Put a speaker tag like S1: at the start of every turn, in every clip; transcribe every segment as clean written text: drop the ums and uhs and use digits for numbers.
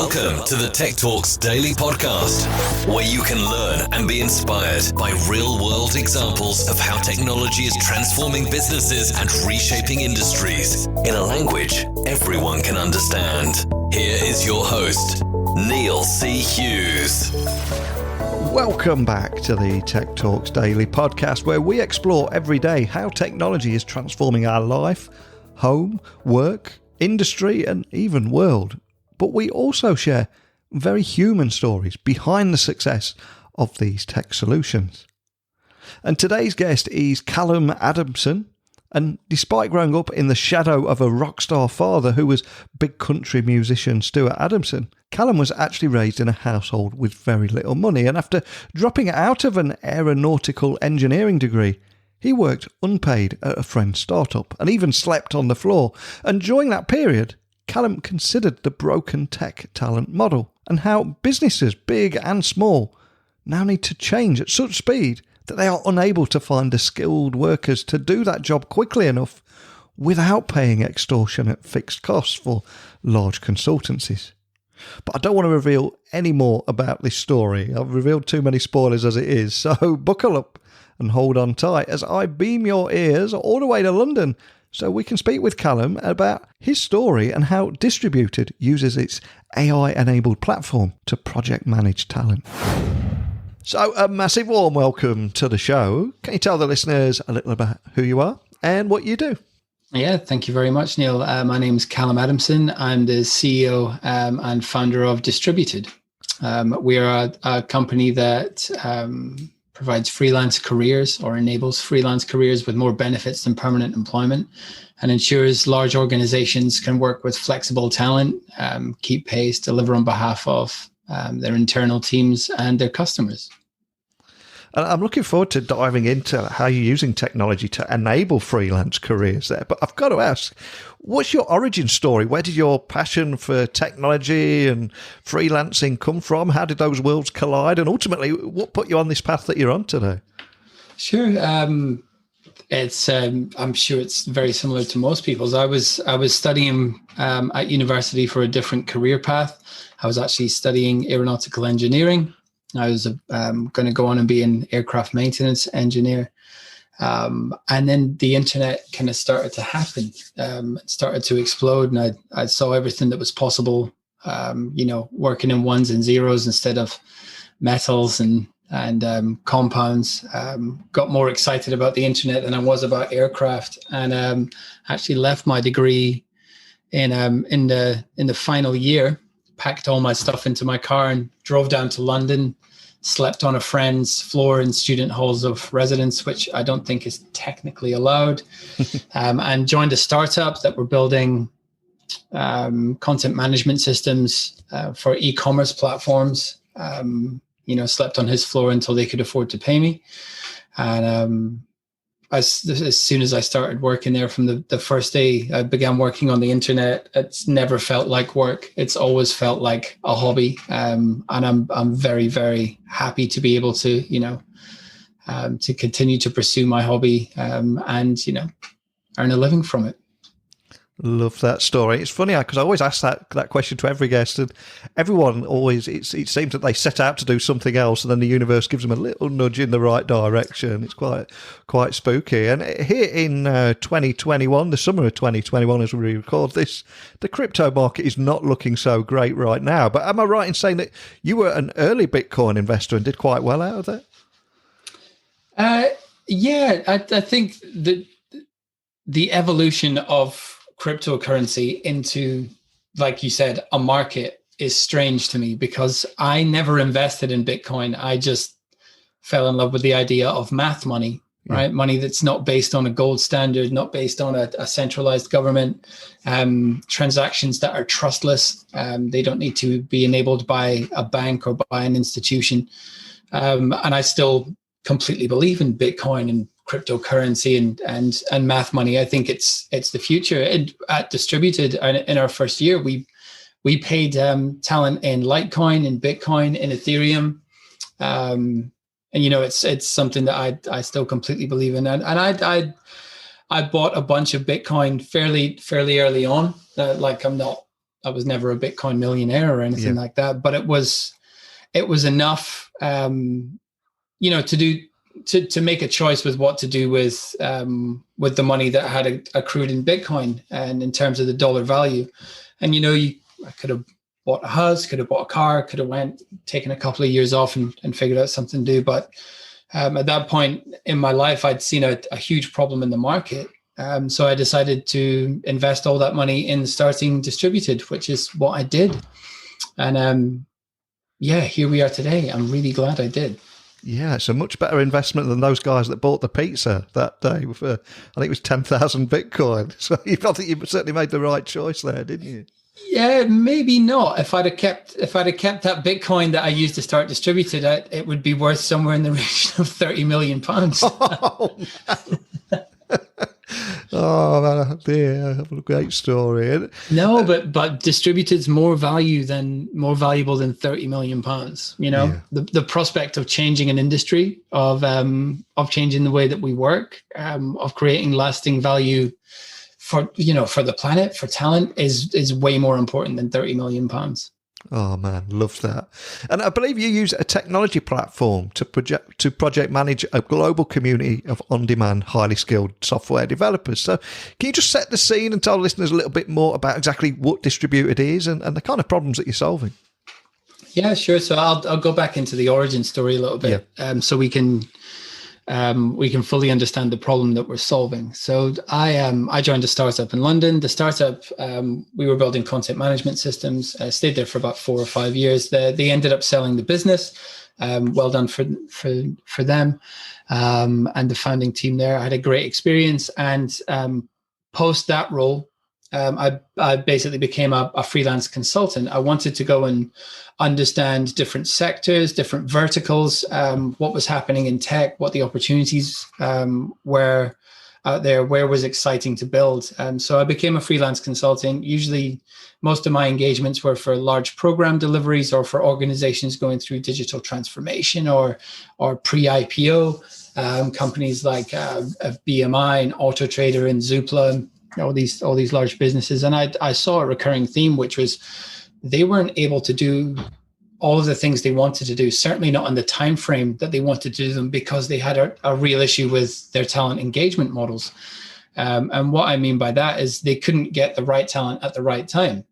S1: Welcome to the Tech Talks Daily Podcast, where you can learn and be inspired by real-world examples of how technology is transforming businesses and reshaping industries in a language everyone can understand. Here is your host, Neil C. Hughes.
S2: Welcome back to the Tech Talks Daily Podcast, where we explore every day how technology is transforming our life, home, work, industry, and even world. But we also share very human stories behind the success of these tech solutions. And today's guest is Callum Adamson. And despite growing up in the shadow of a rockstar father who was big country musician Stuart Adamson, Callum was actually raised in a household with very little money. And after dropping out of an aeronautical engineering degree, he worked unpaid at a friend's startup and even slept on the floor. And during that period, Callum considered the broken tech talent model and how businesses, big and small, now need to change at such speed that they are unable to find the skilled workers to do that job quickly enough without paying extortionate fixed costs for large consultancies. But I don't want to reveal any more about this story. I've revealed too many spoilers as it is, so buckle up and hold on tight as I beam your ears all the way to London so we can speak with Callum about his story and how Distributed uses its AI-enabled platform to project manage talent. So a massive warm welcome to the show. Can you tell the listeners a little about who you are and what you do?
S3: Yeah, thank you very much, Neil. My name is Callum Adamson. I'm the CEO and founder of Distributed. We are a company that provides freelance careers or enables freelance careers with more benefits than permanent employment and ensures large organizations can work with flexible talent, keep pace, deliver on behalf of their internal teams and their customers.
S2: And I'm looking forward to diving into how you're using technology to enable freelance careers there. But I've got to ask, what's your origin story? Where did your passion for technology and freelancing come from? How did those worlds collide? And ultimately, what put you on this path that you're on today?
S3: Sure. It's I'm sure it's very similar to most people's. I was studying at university for a different career path. I was actually studying Aeronautical Engineering. I was going to go on and be an aircraft maintenance engineer. And then the internet kind of started to happen, started to explode. And I saw everything that was possible, working in ones and zeros instead of metals and compounds. Got more excited about the internet than I was about aircraft, and actually left my degree in the final year. Packed all my stuff into my car and drove down to London, slept on a friend's floor in student halls of residence, which I don't think is technically allowed, and joined a startup that were building content management systems for e-commerce platforms. Slept on his floor until they could afford to pay me. And as soon as I started working there, from the first day I began working on the internet, it's never felt like work. It's always felt like a hobby. And I'm very, very happy to be able to, to continue to pursue my hobby and earn a living from it.
S2: Love that story. It's funny because I always ask that question to every guest, and everyone always, it seems that they set out to do something else and then the universe gives them a little nudge in the right direction. It's quite spooky. And here in 2021, the summer of 2021 as we record this, the crypto market is not looking so great right now. But am I right in saying that you were an early Bitcoin investor and did quite well out of that?
S3: Yeah, I think the evolution of cryptocurrency into, like you said, a market is strange to me because I never invested in Bitcoin. I just fell in love with the idea of math money, right? Money that's not based on a gold standard, not based on a centralized government, transactions that are trustless. They don't need to be enabled by a bank or by an institution. And I still completely believe in Bitcoin and cryptocurrency and math money. I think it's the future. At Distributed, in our first year, we paid talent in Litecoin, in Bitcoin, in Ethereum, and it's something that I still completely believe in. And I bought a bunch of Bitcoin fairly early on. I'm not I was never a Bitcoin millionaire or anything like that, but it was enough, to make a choice with what to do with the money that I had accrued in Bitcoin and in terms of the dollar value. And, I could have bought a house, could have bought a car, could have taken a couple of years off and figured out something to do. But at that point in my life, I'd seen a huge problem in the market. So I decided to invest all that money in starting Distributed, which is what I did. And here we are today. I'm really glad I did.
S2: Yeah, it's a much better investment than those guys that bought the pizza that day for, I think it was 10,000 Bitcoin. So I think you certainly made the right choice there, didn't you?
S3: Yeah, maybe not. If I'd have kept that Bitcoin that I used to start Distributed, it would be worth somewhere in the region of £30 million.
S2: Oh dear, what a great story.
S3: No, but Distributed's more valuable than £30 million. The prospect of changing an industry, of changing the way that we work, of creating lasting value for the planet, for talent is way more important than £30 million.
S2: Oh man, love that. And I believe you use a technology platform to project manage a global community of on-demand, highly skilled software developers. So can you just set the scene and tell listeners a little bit more about exactly what Distributed is and the kind of problems that you're solving?
S3: Yeah, sure. So I'll go back into the origin story a little bit, so we can fully understand the problem that we're solving. So I joined a startup in London. The startup, we were building content management systems. I stayed there for about 4 or 5 years. They ended up selling the business. Well done for them and the founding team there. I had a great experience. And post that role, I basically became a freelance consultant. I wanted to go and understand different sectors, different verticals, what was happening in tech, what the opportunities were out there, where was exciting to build. So I became a freelance consultant. Usually most of my engagements were for large program deliveries or for organizations going through digital transformation or pre-IPO, companies like BMI and Auto Trader and Zoopla, all these large businesses. And I saw a recurring theme, which was they weren't able to do all of the things they wanted to do, certainly not in the time frame that they wanted to do them, because they had a real issue with their talent engagement models. And what I mean by that is they couldn't get the right talent at the right time,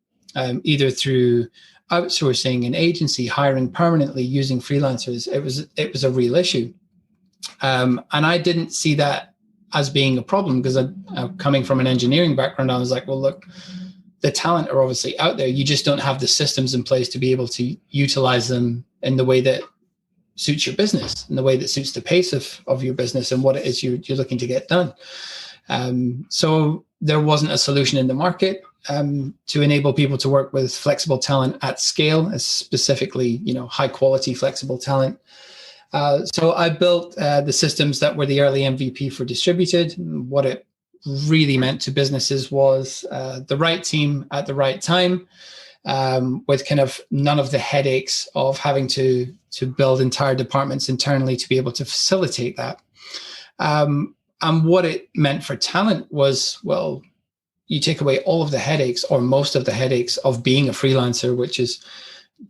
S3: either through outsourcing an agency, hiring permanently, using freelancers. It was a real issue. And I didn't see that as being a problem, because coming from an engineering background, I was like, well, look, the talent are obviously out there. You just don't have the systems in place to be able to utilize them in the way that suits your business, in the way that suits the pace of your business and what it is you're looking to get done. So there wasn't a solution in the market to enable people to work with flexible talent at scale, specifically, high quality flexible talent. So I built the systems that were the early MVP for Distributed. What it really meant to businesses was the right team at the right time, with kind of none of the headaches of having to build entire departments internally to be able to facilitate that. And what it meant for talent was, well, you take away all of the headaches or most of the headaches of being a freelancer, which is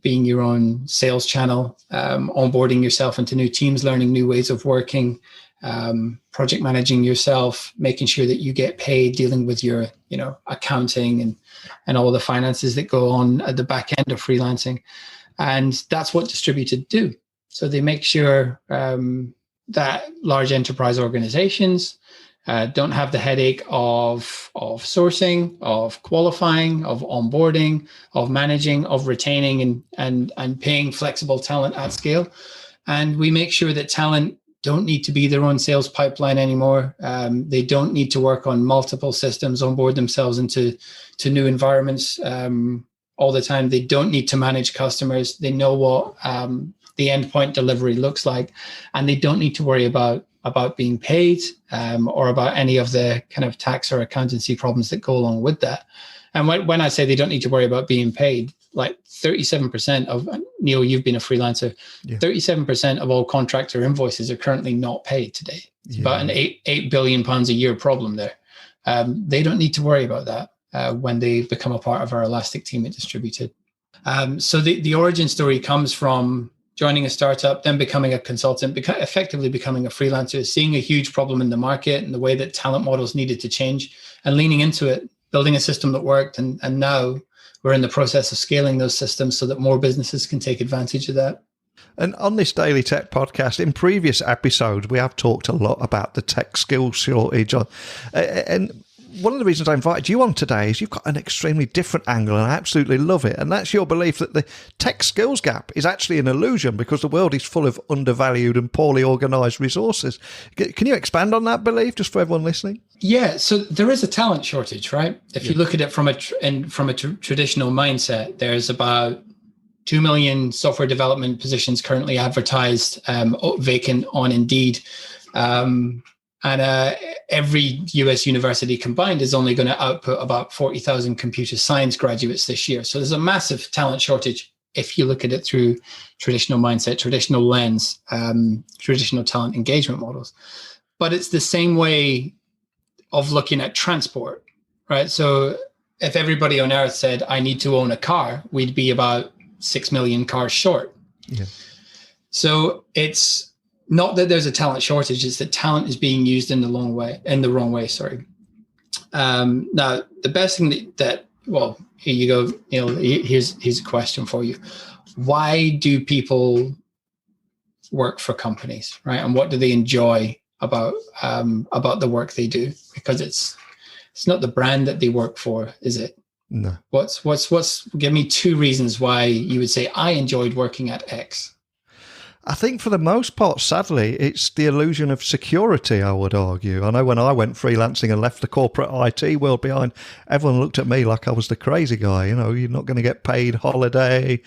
S3: being your own sales channel, onboarding yourself into new teams, learning new ways of working, project managing yourself, making sure that you get paid, dealing with your, accounting and all the finances that go on at the back end of freelancing. And that's what Distributed do. So they make sure that large enterprise organizations don't have the headache of sourcing, of qualifying, of onboarding, of managing, of retaining and paying flexible talent at scale. And we make sure that talent don't need to be their own sales pipeline anymore. They don't need to work on multiple systems, onboard themselves into new environments all the time. They don't need to manage customers. They know what the endpoint delivery looks like, and they don't need to worry about being paid or about any of the kind of tax or accountancy problems that go along with that. And when I say they don't need to worry about being paid, like 37% of, Neil, you've been a freelancer, 37% of all contractor invoices are currently not paid today. It's about an £8 billion a year problem there. They don't need to worry about that. when they become a part of our Elastic team at Distributed. So the origin story comes from joining a startup, then becoming a consultant, effectively becoming a freelancer, seeing a huge problem in the market and the way that talent models needed to change, and leaning into it, building a system that worked. And now we're in the process of scaling those systems so that more businesses can take advantage of that.
S2: And on this Daily Tech podcast, in previous episodes, we have talked a lot about the tech skills shortage. And one of the reasons I invited you on today is you've got an extremely different angle, and I absolutely love it. And that's your belief that the tech skills gap is actually an illusion because the world is full of undervalued and poorly organised resources. Can you expand on that belief just for everyone listening?
S3: Yeah, so there is a talent shortage, right? If you look at it from a traditional mindset, there's about 2 million software development positions currently advertised, vacant on Indeed. And every US university combined is only going to output about 40,000 computer science graduates this year. So there's a massive talent shortage if you look at it through traditional mindset, traditional lens, traditional talent engagement models. But it's the same way of looking at transport, right? So if everybody on earth said, I need to own a car, we'd be about 6 million cars short. Yeah. So it's not that there's a talent shortage, it's that talent is being used in the wrong way. Now, the best thing well, here you go, Neil, here's a question for you. Why do people work for companies, right? And what do they enjoy about the work they do? Because it's not the brand that they work for, is it?
S2: No.
S3: Give me 2 reasons why you would say, I enjoyed working at X.
S2: I think for the most part, sadly, it's the illusion of security, I would argue. I know when I went freelancing and left the corporate IT world behind, everyone looked at me like I was the crazy guy. You know, you're not going to get paid holiday.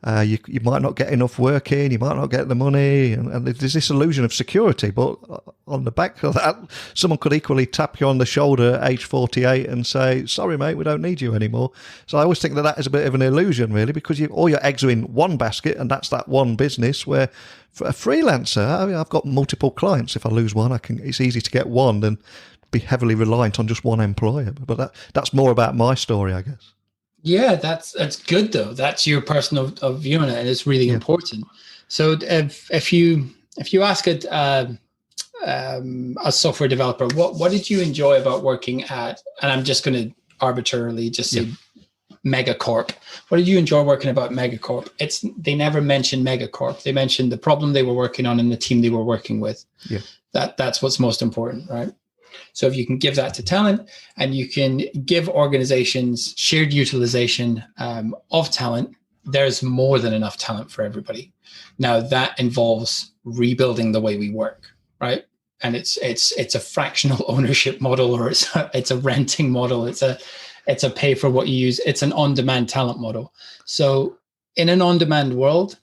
S2: You might not get enough work in, you might not get the money, and there's this illusion of security. But on the back of that, someone could equally tap you on the shoulder at age 48 and say, sorry, mate, we don't need you anymore. So I always think that is a bit of an illusion, really, because all your eggs are in one basket, and that's that one business. Where for a freelancer, I mean, I've got multiple clients. If I lose one, it's easy to get one than be heavily reliant on just one employer. But that's more about my story, I guess.
S3: Yeah, that's good though. That's your personal view on it, and it's really important. So if you ask a software developer, what did you enjoy about working at? And I'm just going to arbitrarily just say Megacorp. What did you enjoy working about Megacorp? They never mentioned Megacorp. They mentioned the problem they were working on and the team they were working with. Yeah, that's what's most important, right? So if you can give that to talent, and you can give organizations shared utilization of talent, there's more than enough talent for everybody. Now that involves rebuilding the way we work, right? And it's a fractional ownership model, or it's a renting model. It's a pay for what you use. It's an on-demand talent model. So in an on-demand world,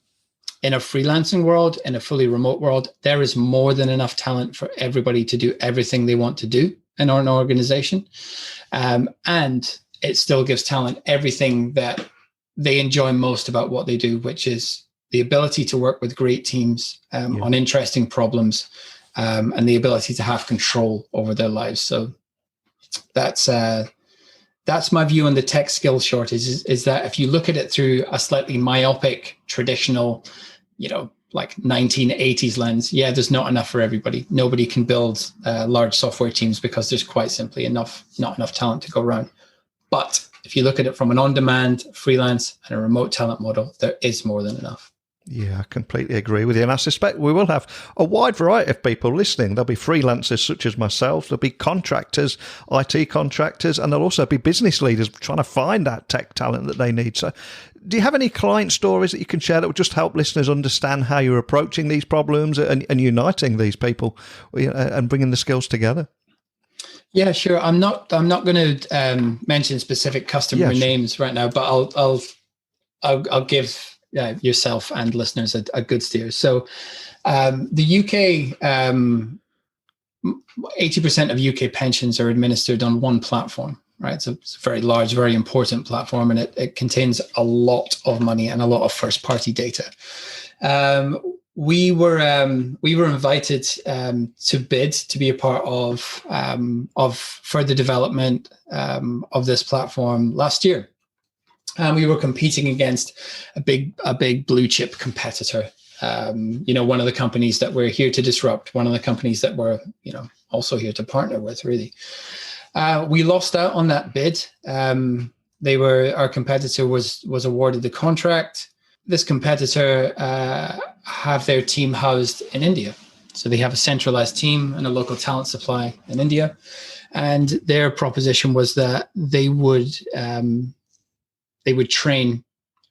S3: in a freelancing world, in a fully remote world, there is more than enough talent for everybody to do everything they want to do in an organization. And it still gives talent everything that they enjoy most about what they do, which is the ability to work with great teams on interesting problems, and the ability to have control over their lives. So that's my view on the tech skill shortage, is that if you look at it through a slightly myopic, traditional, like 1980s lens, there's not enough for everybody. Nobody can build large software teams because there's quite simply not enough talent to go around. But if you look at it from an on-demand, freelance, and a remote talent model, there is more than enough.
S2: Yeah, I completely agree with you. And I suspect we will have a wide variety of people listening. There'll be freelancers such as myself. There'll be contractors, IT contractors, and there'll also be business leaders trying to find that tech talent that they need. So do you have any client stories that you can share that would just help listeners understand how you're approaching these problems and uniting these people and bringing the skills together?
S3: Yeah, sure. I'm not going to mention specific customer names right now, but I'll give yourself and listeners a good steer. So the UK, 80% of UK pensions are administered on one platform, right? So it's a very large, very important platform, and it contains a lot of money and a lot of first-party data. We were invited to bid to be a part of further development of this platform last year. We were competing against a big blue chip competitor. One of the companies that we're here to disrupt, one of the companies that we're also here to partner with. Really, we lost out on that bid. Our competitor was awarded the contract. This competitor have their team housed in India. So they have a centralized team and a local talent supply in India. And their proposition was that they would train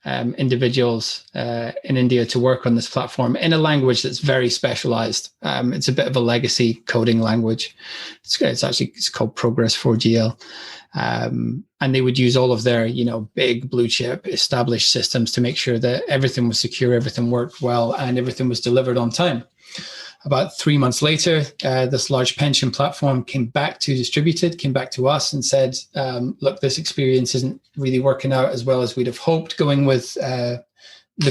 S3: individuals in India to work on this platform in a language that's very specialized. It's a bit of a legacy coding language. It's called Progress 4GL. And they would use all of their, big blue chip established systems to make sure that everything was secure, everything worked well, and everything was delivered on time. About 3 months later, this large pension platform came back to us and said, look, this experience isn't really working out as well as we'd have hoped going with the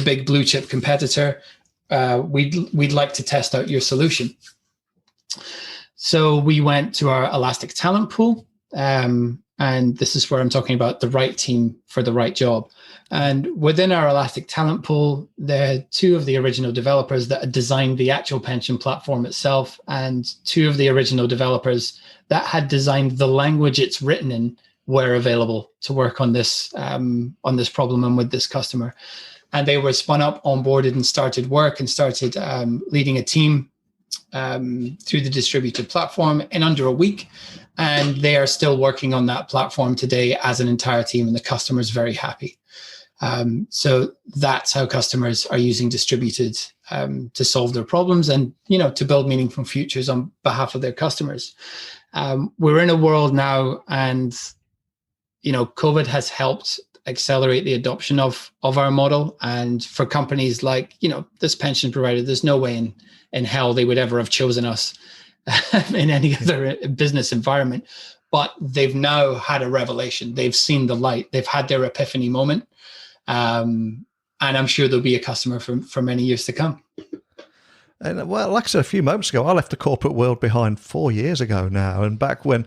S3: big blue chip competitor. We'd like to test out your solution. So we went to our Elastic Talent Pool. And this is where I'm talking about the right team for the right job. And within our Elastic Talent Pool, there are two of the original developers that had designed the actual pension platform itself, and two of the original developers that had designed the language it's written in were available to work on this problem and with this customer. And they were spun up, onboarded, and started work and started leading a team through the distributed platform in under a week. And they are still working on that platform today as an entire team, and the customer is very happy. So that's how customers are using distributed to solve their problems and, to build meaningful futures on behalf of their customers. We're in a world now, and, COVID has helped accelerate the adoption of our model. And for companies like, this pension provider, there's no way in hell they would ever have chosen us in any other business environment. But they've now had a revelation. They've seen the light. They've had their epiphany moment. And I'm sure there'll be a customer for many years to come.
S2: And well, like I said a few moments ago, I left the corporate world behind 4 years ago now. And back then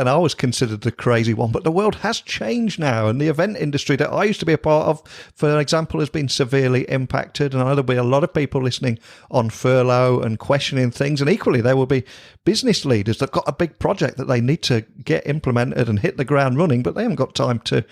S2: I was considered the crazy one, but the world has changed now. And the event industry that I used to be a part of, for example, has been severely impacted. And I know there'll be a lot of people listening on furlough and questioning things. And equally, there will be business leaders that got a big project that they need to get implemented and hit the ground running, but they haven't got time to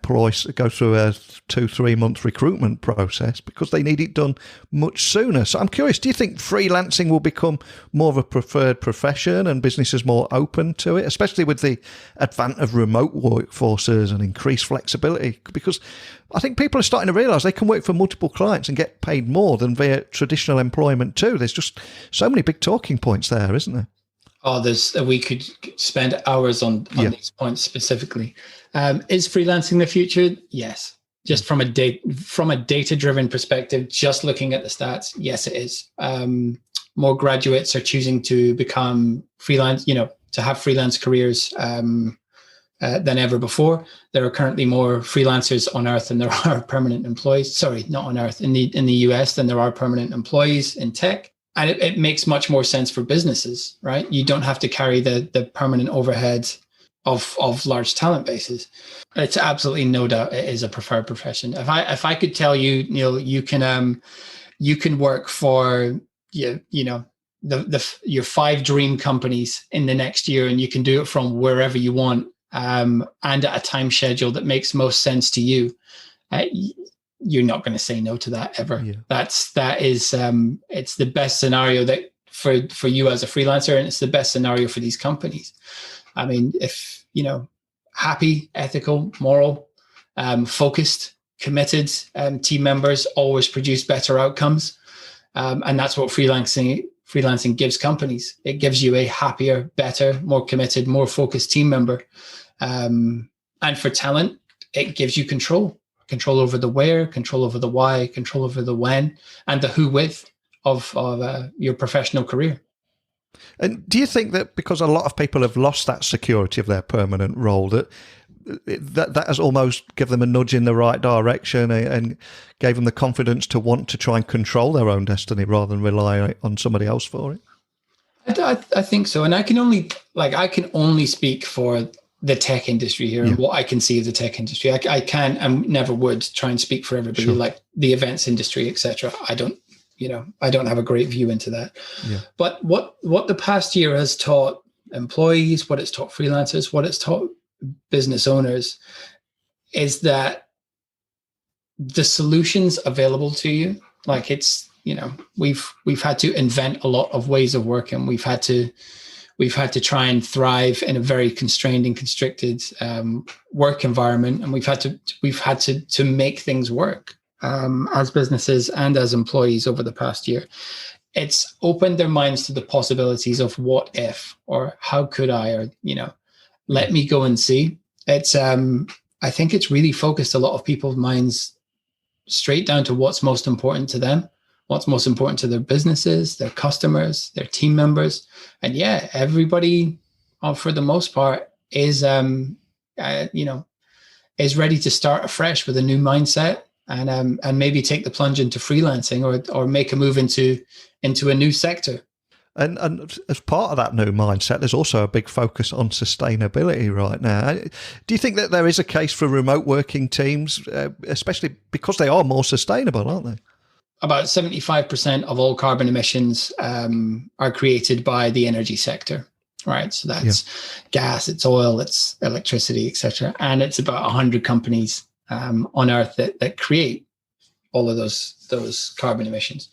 S2: go through a 2-3 month recruitment process because they need it done much sooner. So I'm curious, do you think freelancing will become more of a preferred profession and businesses more open to it, especially with the advent of remote workforces and increased flexibility? Because I think people are starting to realise they can work for multiple clients and get paid more than via traditional employment too. There's just so many big talking points there, isn't there?
S3: Oh, we could spend hours on these points specifically. Is freelancing the future? Yes. Just from a data-driven perspective, just looking at the stats, yes, it is. More graduates are choosing to become freelance, to have freelance careers than ever before. There are currently more freelancers on Earth than there are permanent employees. Sorry, not on Earth, in the US than there are permanent employees in tech. And it makes much more sense for businesses, right? You don't have to carry the permanent overhead of large talent bases. It's absolutely no doubt it is a preferred profession. If I could tell you, Neil, you can work for your 5 dream companies in the next year, and you can do it from wherever you want, and at a time schedule that makes most sense to you. You're not going to say no to that ever. Yeah. That is it's the best scenario that for you as a freelancer, and it's the best scenario for these companies. I mean, if happy, ethical, moral, focused, committed team members always produce better outcomes, and that's what freelancing gives companies. It gives you a happier, better, more committed, more focused team member, and for talent, it gives you control over the where, control over the why, control over the when, and the who with of your professional career.
S2: And do you think that because a lot of people have lost that security of their permanent role, that that has almost given them a nudge in the right direction and gave them the confidence to want to try and control their own destiny rather than rely on somebody else for it?
S3: I think so. And I can only speak for the tech industry here and what I can see of the tech industry. I can and never would try and speak for everybody, like the events industry, etc. I don't have a great view into that. Yeah. But what the past year has taught employees, what it's taught freelancers, what it's taught business owners is that the solutions available to you, like it's, we've had to invent a lot of ways of working. We've had to try and thrive in a very constrained and constricted work environment, and we've had to make things work as businesses and as employees over the past year. It's opened their minds to the possibilities of what if, or how could I, or let me go and see. It's I think it's really focused a lot of people's minds straight down to what's most important to them, what's most important to their businesses, their customers, their team members. And everybody, for the most part, is ready to start afresh with a new mindset and maybe take the plunge into freelancing or make a move into a new sector.
S2: And as part of that new mindset, there's also a big focus on sustainability right now. Do you think that there is a case for remote working teams, especially because they are more sustainable, aren't they?
S3: About 75% of all carbon emissions are created by the energy sector, right? So that's gas, it's oil, it's electricity, etc. And it's about 100 companies on Earth that create all of those carbon emissions.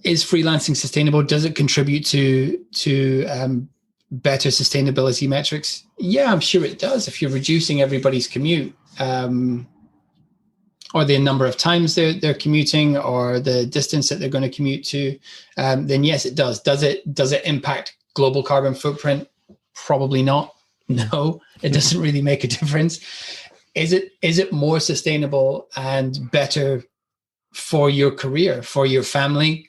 S3: Is freelancing sustainable? Does it contribute to better sustainability metrics? Yeah, I'm sure it does. If you're reducing everybody's commute, or the number of times they're commuting, or the distance that they're going to commute to, then yes, it does. Does it impact global carbon footprint? Probably not. No, it doesn't really make a difference. Is it more sustainable and better for your career, for your family,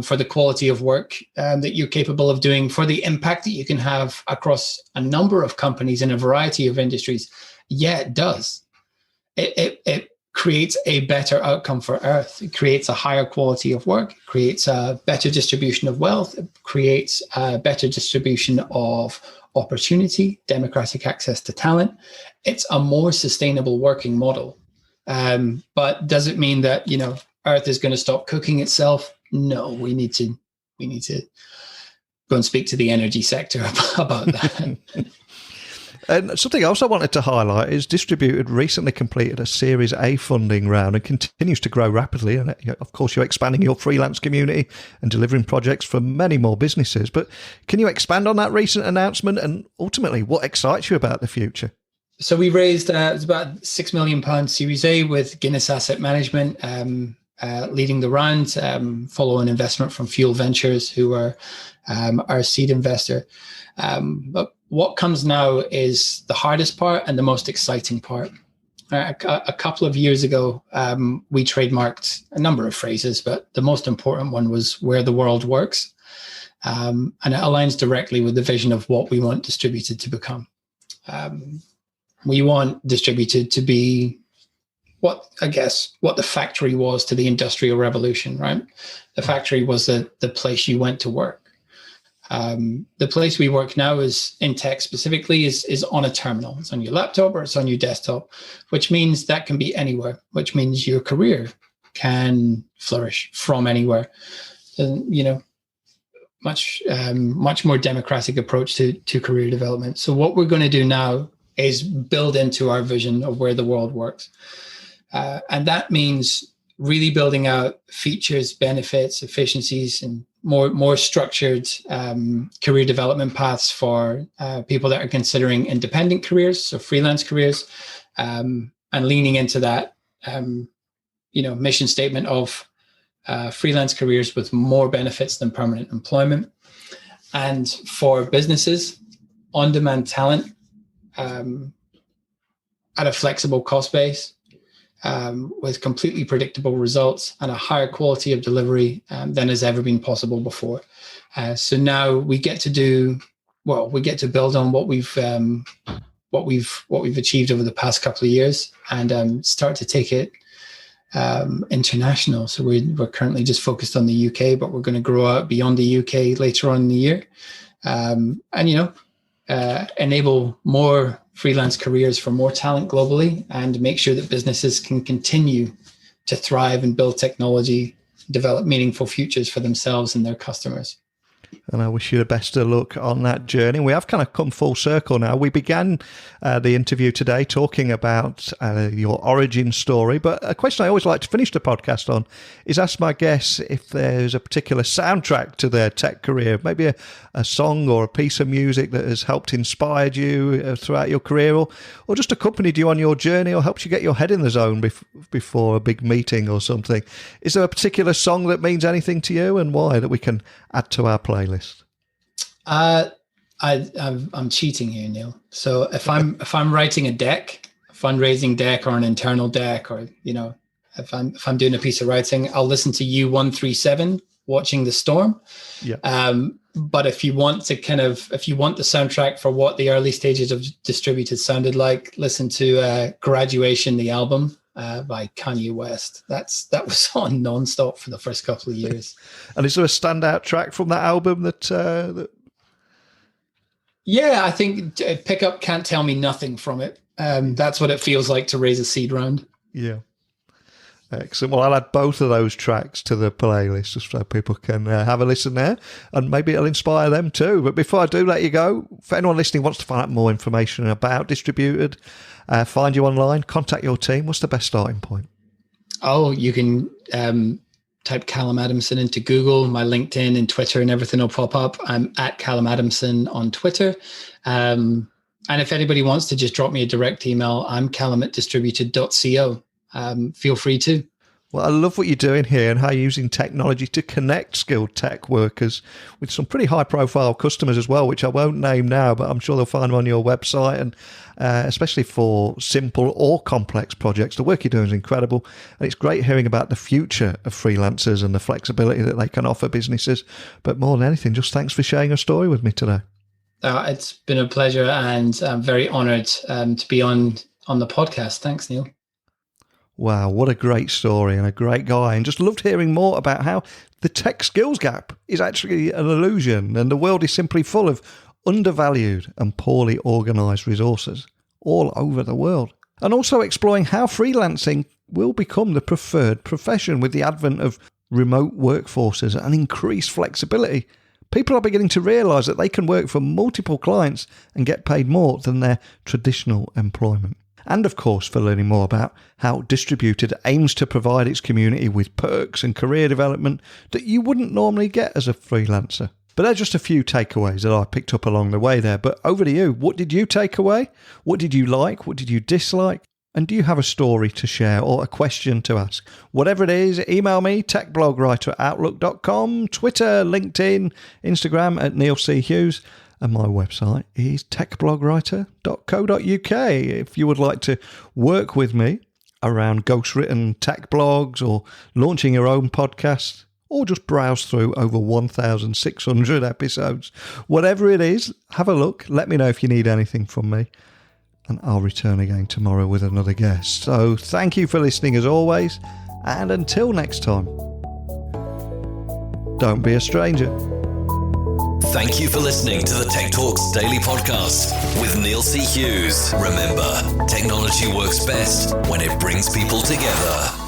S3: for the quality of work that you're capable of doing, for the impact that you can have across a number of companies in a variety of industries? Yeah, it does. It creates a better outcome for Earth. It creates a higher quality of work, it creates a better distribution of wealth, it creates a better distribution of opportunity, democratic access to talent. It's a more sustainable working model. But does it mean that, Earth is going to stop cooking itself? No, we need to go and speak to the energy sector about that.
S2: And something else I wanted to highlight is Distributed recently completed a Series A funding round and continues to grow rapidly. And of course, you're expanding your freelance community and delivering projects for many more businesses. But can you expand on that recent announcement and ultimately what excites you about the future?
S3: So we raised it's about £6 million Series A with Guinness Asset Management leading the round, following investment from Fuel Ventures, who are our seed investor. But what comes now is the hardest part and the most exciting part. A couple of years ago, we trademarked a number of phrases, but the most important one was "where the world works," and it aligns directly with the vision of what we want Distributed to become. We want Distributed to be what the factory was to the Industrial Revolution, right? The factory was the place you went to work. The place we work now is in tech specifically is on a terminal. It's on your laptop or it's on your desktop, which means that can be anywhere, which means your career can flourish from anywhere. And, much more democratic approach to career development. So what we're going to do now is build into our vision of where the world works. And that means really building out features, benefits, efficiencies, and more structured career development paths for people that are considering independent careers, so freelance careers, and leaning into that, mission statement of freelance careers with more benefits than permanent employment. And for businesses, on-demand talent at a flexible cost base, with completely predictable results and a higher quality of delivery than has ever been possible before. So now we get to build on what we've what we've achieved over the past couple of years and start to take it international. So we're currently just focused on the UK, but we're going to grow out beyond the UK later on in the year, and enable more freelance careers for more talent globally, and make sure that businesses can continue to thrive and build technology, develop meaningful futures for themselves and their customers.
S2: And I wish you the best of luck on that journey. We have kind of come full circle now. We began the interview today talking about your origin story, but a question I always like to finish the podcast on is ask my guests if there's a particular soundtrack to their tech career, maybe a song or a piece of music that has helped inspired you throughout your career, or just accompanied you on your journey, or helped you get your head in the zone before a big meeting or something. Is there a particular song that means anything to you, and why, that we can add to our playlist?
S3: I'm cheating here, Neil. So if I'm writing a deck, a fundraising deck or an internal deck, or if I'm doing a piece of writing, I'll listen to U137, Watching the Storm.
S2: Yeah.
S3: But if you want the soundtrack for what the early stages of Distributed sounded like, listen to Graduation, the album by Kanye West. That was on nonstop for the first couple of years.
S2: And is there a standout track from that album that?
S3: Yeah, I think pick up Can't Tell Me Nothing from it. That's what it feels like to raise a seed round.
S2: Yeah. Excellent. Well, I'll add both of those tracks to the playlist just so people can have a listen there, and maybe it'll inspire them too. But before I do let you go, if anyone listening wants to find out more information about Distributed, find you online, contact your team, what's the best starting point?
S3: Oh, you can type Callum Adamson into Google. My LinkedIn and Twitter and everything will pop up. I'm at Callum Adamson on Twitter. And if anybody wants to just drop me a direct email, I'm callum@distributed.co. Feel free to.
S2: Well, I love what you're doing here and how you're using technology to connect skilled tech workers with some pretty high-profile customers as well, which I won't name now, but I'm sure they'll find them on your website. And especially for simple or complex projects, the work you're doing is incredible. And it's great hearing about the future of freelancers and the flexibility that they can offer businesses. But more than anything, just thanks for sharing your story with me today.
S3: It's been a pleasure, and I'm very honoured to be on the podcast. Thanks, Neil.
S2: Wow, what a great story and a great guy. And just loved hearing more about how the tech skills gap is actually an illusion and the world is simply full of undervalued and poorly organised resources all over the world. And also exploring how freelancing will become the preferred profession with the advent of remote workforces and increased flexibility. People are beginning to realise that they can work for multiple clients and get paid more than their traditional employment. And of course, for learning more about how Distributed aims to provide its community with perks and career development that you wouldn't normally get as a freelancer. But they're just a few takeaways that I picked up along the way there. But over to you. What did you take away? What did you like? What did you dislike? And do you have a story to share or a question to ask? Whatever it is, email me, techblogwriter@outlook.com, Twitter, LinkedIn, Instagram @NeilCHughes. And my website is techblogwriter.co.uk. If you would like to work with me around ghostwritten tech blogs or launching your own podcast, or just browse through over 1,600 episodes, whatever it is, have a look. Let me know if you need anything from me. And I'll return again tomorrow with another guest. So thank you for listening as always. And until next time, don't be a stranger.
S1: Thank you for listening to the Tech Talks Daily Podcast with Neil C. Hughes. Remember, technology works best when it brings people together.